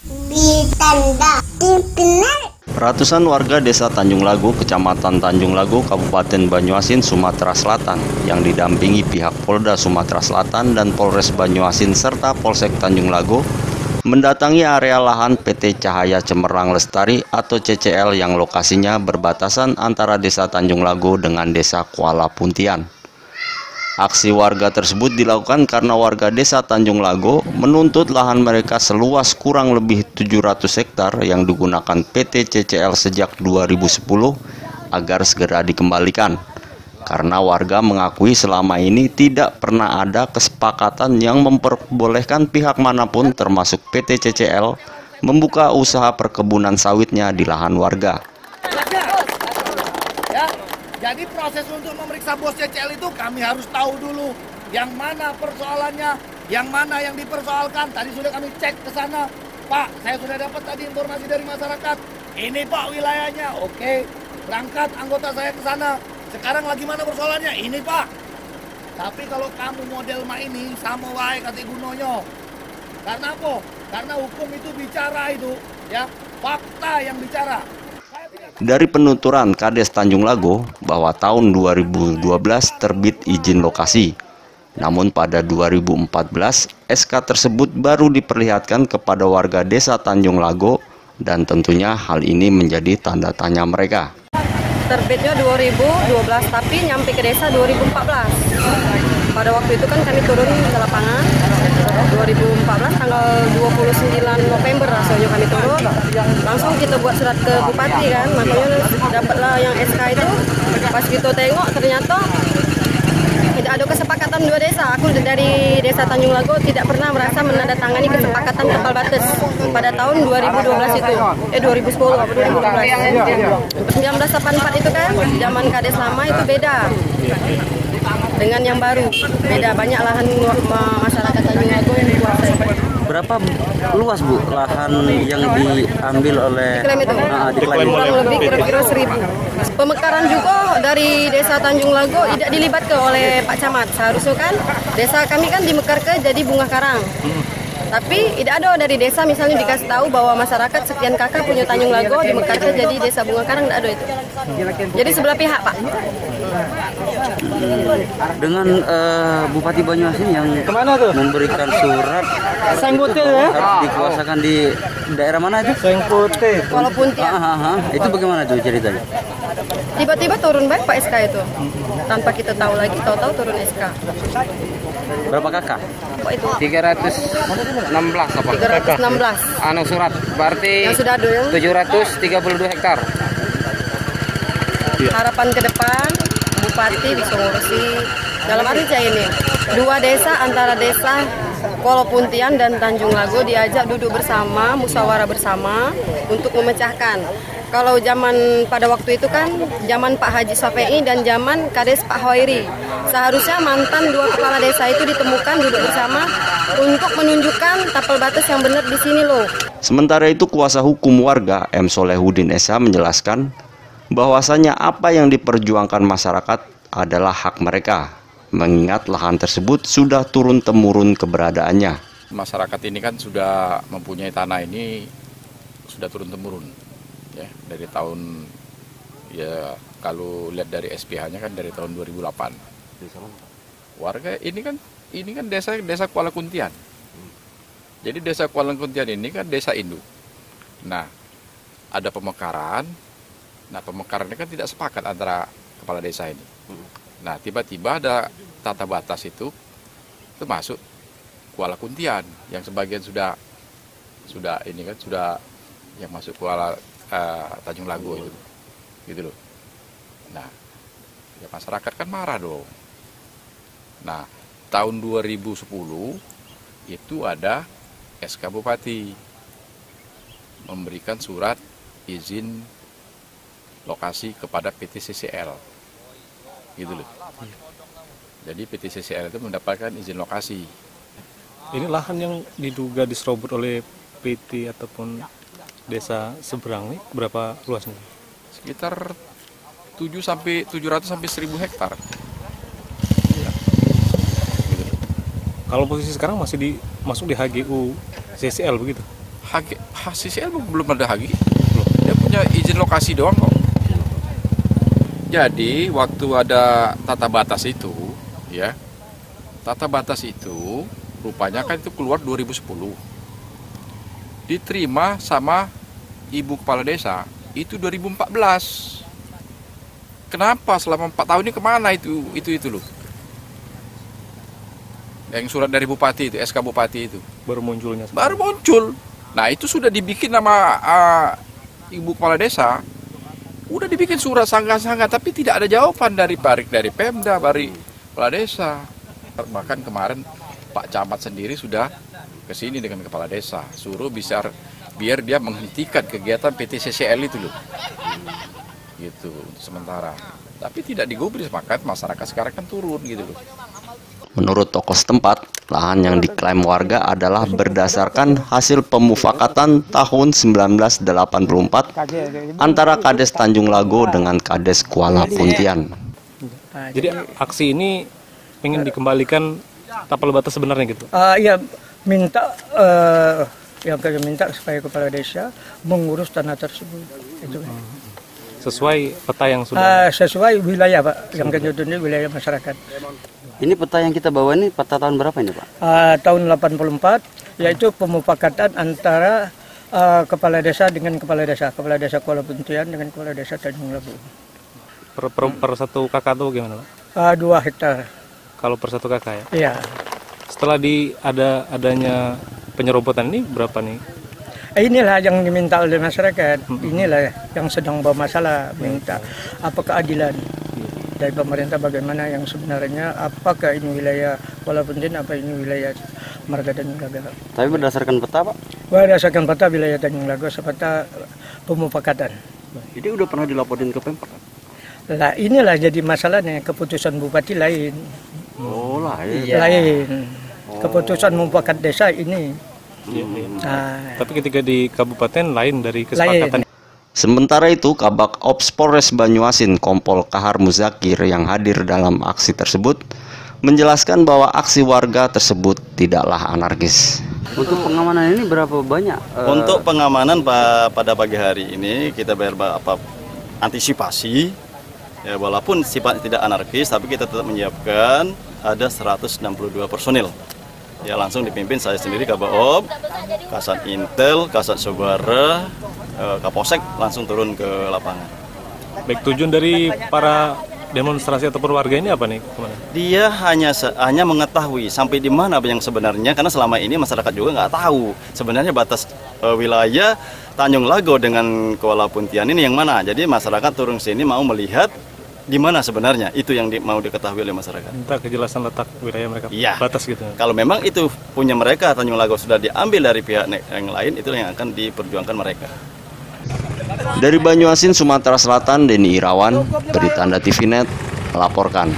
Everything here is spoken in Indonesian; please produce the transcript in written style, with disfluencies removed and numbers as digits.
Ditanda benar. Ratusan warga desa Tanjung Lago, Kecamatan Tanjung Lago, Kabupaten Banyuasin, Sumatera Selatan yang didampingi pihak Polda Sumatera Selatan dan Polres Banyuasin serta Polsek Tanjung Lago mendatangi area lahan PT Cahaya Cemerlang Lestari atau CCL yang lokasinya berbatasan antara desa Tanjung Lago dengan desa Kuala Puntian. Aksi warga tersebut dilakukan karena warga desa Tanjung Lago menuntut lahan mereka seluas kurang lebih 700 hektar yang digunakan PT CCL sejak 2010 agar segera dikembalikan. Karena warga mengakui selama ini tidak pernah ada kesepakatan yang memperbolehkan pihak manapun termasuk PT CCL membuka usaha perkebunan sawitnya di lahan warga. Jadi proses untuk memeriksa bos CCL itu kami harus tahu dulu yang mana persoalannya, yang mana yang dipersoalkan. Tadi sudah kami cek ke sana, Pak, saya sudah dapat tadi informasi dari masyarakat. Ini Pak wilayahnya, oke, berangkat anggota saya ke sana. Sekarang lagi mana persoalannya? Ini Pak. Tapi kalau kamu model ini sama wae kata gunonyo. Karena apa? Karena hukum itu bicara itu, ya, fakta yang bicara. Dari penuturan Kades Tanjung Lago bahwa tahun 2012 terbit izin lokasi. Namun pada 2014 SK tersebut baru diperlihatkan kepada warga desa Tanjung Lago dan tentunya hal ini menjadi tanda tanya mereka. Terbitnya 2012 tapi nyampe ke desa 2014. Pada waktu itu kan kami turun ke lapangan 2014 tanggal 29 November rasanya kami turun. Langsung kita buat surat ke Bupati kan, makanya dapatlah yang SK itu. Pas kita tengok ternyata tidak ada kesepakatan dua desa. Aku dari desa Tanjung Lago tidak pernah merasa menandatangani kesepakatan tapal batas pada tahun 2012 itu. 2010 atau 2012. 1984 itu kan zaman Kades lama itu beda dengan yang baru. Beda, banyak lahan masyarakat Tanjung Lago yang dikuasai. Berapa luas Bu lahan yang diambil oleh diklaim itu? Diklaim. Kurang lebih kira-kira 1.000. Pemekaran juga dari desa Tanjung Lago tidak dilibatkan oleh Pak Camat. Seharusnya kan desa kami kan dimekarkan jadi bunga karang. Tapi tidak ada dari desa misalnya dikasih tahu bahwa masyarakat sekian kakak punya Tanjung Lago dimekarkan jadi desa bunga karang, tidak ada itu. Jadi sebelah pihak Pak. Dengan Bupati Banyuasin yang memberikan surat Sengkutil ya? harus dikuasakan di daerah mana itu? Sengkutil. Walaupun Itu bagaimana tuh ceritanya? tiba-tiba turun baik Pak SK itu. Tanpa kita tahu lagi, tahu-tahu turun SK. Berapa kakak? Kok itu? 316 apa? 316. Surat berarti Yang sudah ada ya? 732 hektar. Harapan ke depan Bupati bisa ngurusi dalam arti ini dua desa antara desa Kuala Puntian dan Tanjung Lago diajak duduk bersama, musyawarah bersama untuk memecahkan. Kalau zaman pada waktu itu kan zaman Pak Haji Safei dan zaman Kades Pak Hoiri. Seharusnya mantan dua kepala desa itu ditemukan duduk bersama untuk menunjukkan tapal batas yang benar di sini loh. Sementara itu kuasa hukum warga M. Solehudin Esa menjelaskan bahwasanya apa yang diperjuangkan masyarakat adalah hak mereka, mengingat lahan tersebut sudah turun-temurun keberadaannya. Masyarakat ini kan sudah mempunyai tanah ini sudah turun-temurun, ya, dari tahun, ya kalau lihat dari SPH-nya kan dari tahun 2008. Warga ini kan desa Kuala Kuntian. Jadi desa Kuala Kuntian ini kan desa induk. Nah, ada pemekaran. Nah, pemekaran ini kan tidak sepakat antara kepala desa ini. Nah, tiba-tiba ada tata batas itu masuk Kuala Kuntian yang sebagian sudah ini kan sudah yang masuk Kuala Tanjung Lago itu, gitu loh. Nah, ya masyarakat kan marah dong. Nah, tahun 2010 itu ada SK Bupati memberikan surat izin lokasi kepada PT CCL, gitu loh. Jadi PT CCL itu mendapatkan izin lokasi. Ini lahan yang diduga diserobot oleh PT ataupun desa seberang nih berapa luasnya? Sekitar 700 sampai 1.000 hektar. Ya. Gitu. Kalau posisi sekarang masuk di HGU CCL begitu? HCCL belum ada HG. Dia punya izin lokasi doang kok. Jadi waktu ada tata batas itu, ya, tata batas itu rupanya kan itu keluar 2010. Diterima sama ibu kepala desa itu 2014. Kenapa selama 4 tahun ini kemana itu loh? Yang surat dari bupati itu, SK bupati itu. Baru munculnya. Baru muncul. Nah itu sudah dibikin nama ibu kepala desa. Udah dibikin surat sanggah-sanggah, tapi tidak ada jawaban dari Pemda, dari kepala desa. Bahkan kemarin Pak Camat sendiri sudah ke sini dengan kepala desa, suruh biar dia menghentikan kegiatan PT CCL itu loh. Gitu untuk sementara. Tapi tidak digubris, maka masyarakat sekarang kan turun gitu loh. Menurut tokoh setempat, lahan yang diklaim warga adalah berdasarkan hasil pemufakatan tahun 1984 antara Kades Tanjung Lago dengan Kades Kuala Puntian. Jadi aksi ini ingin dikembalikan tapal batas sebenarnya gitu? Iya, yang kami minta supaya kepala desa mengurus tanah tersebut. Itu. Sesuai peta yang sudah? Sesuai wilayah Pak, yang kenyataannya wilayah masyarakat. Ini peta yang kita bawa ini peta tahun berapa ini Pak? Tahun 84, yaitu pemufakatan antara kepala desa dengan kepala desa Kuala Puntian dengan kepala desa Tanjung Lago. Per satu kakak tuh gimana Pak? 2 hektar. Kalau per satu kakak ya? Iya. Setelah adanya penyerobotan ini berapa nih? Inilah yang diminta oleh masyarakat. Inilah yang sedang bermasalah, minta apa keadilan dari pemerintah, bagaimana yang sebenarnya, apakah ini wilayah Kuala Puntian, apa ini wilayah Marga Tanjung Lago. Tapi berdasarkan peta Pak? Berdasarkan peta wilayah Tanjung Lago, peta pemufakatan. Jadi udah pernah dilaporin ke Pemprov? Lah inilah jadi masalahnya, keputusan bupati lain. Oh lain. Lain. Keputusan mufakat desa ini. Tapi ketika di kabupaten lain dari kesepakatan. Sementara itu, Kabak Ops Polres Banyuasin Kompol Kahar Muzakir yang hadir dalam aksi tersebut menjelaskan bahwa aksi warga tersebut tidaklah anarkis. Untuk pengamanan ini berapa banyak? Untuk pengamanan pada pagi hari ini kita antisipasi, ya, walaupun sifatnya tidak anarkis, tapi kita tetap menyiapkan ada 162 personil. Ya, langsung dipimpin saya sendiri, Kabak Kasat Intel, Kasat Sobara, Kapolsek langsung turun ke lapangan. Baik, tujuan dari para demonstrasi ataupun warga ini apa nih? Kemana? Dia hanya mengetahui sampai di mana yang sebenarnya, karena selama ini masyarakat juga nggak tahu sebenarnya batas wilayah Tanjung Lago dengan Kuala Puntian ini yang mana. Jadi masyarakat turun sini mau melihat di mana sebenarnya, itu yang mau diketahui oleh masyarakat. Minta kejelasan letak wilayah mereka, iya, batas gitu. Kalau memang itu punya mereka, Tanjung Lago sudah diambil dari pihak yang lain, itu yang akan diperjuangkan mereka. Dari Banyuasin, Sumatera Selatan, Denny Irawan, Berita Anda TV Net, melaporkan.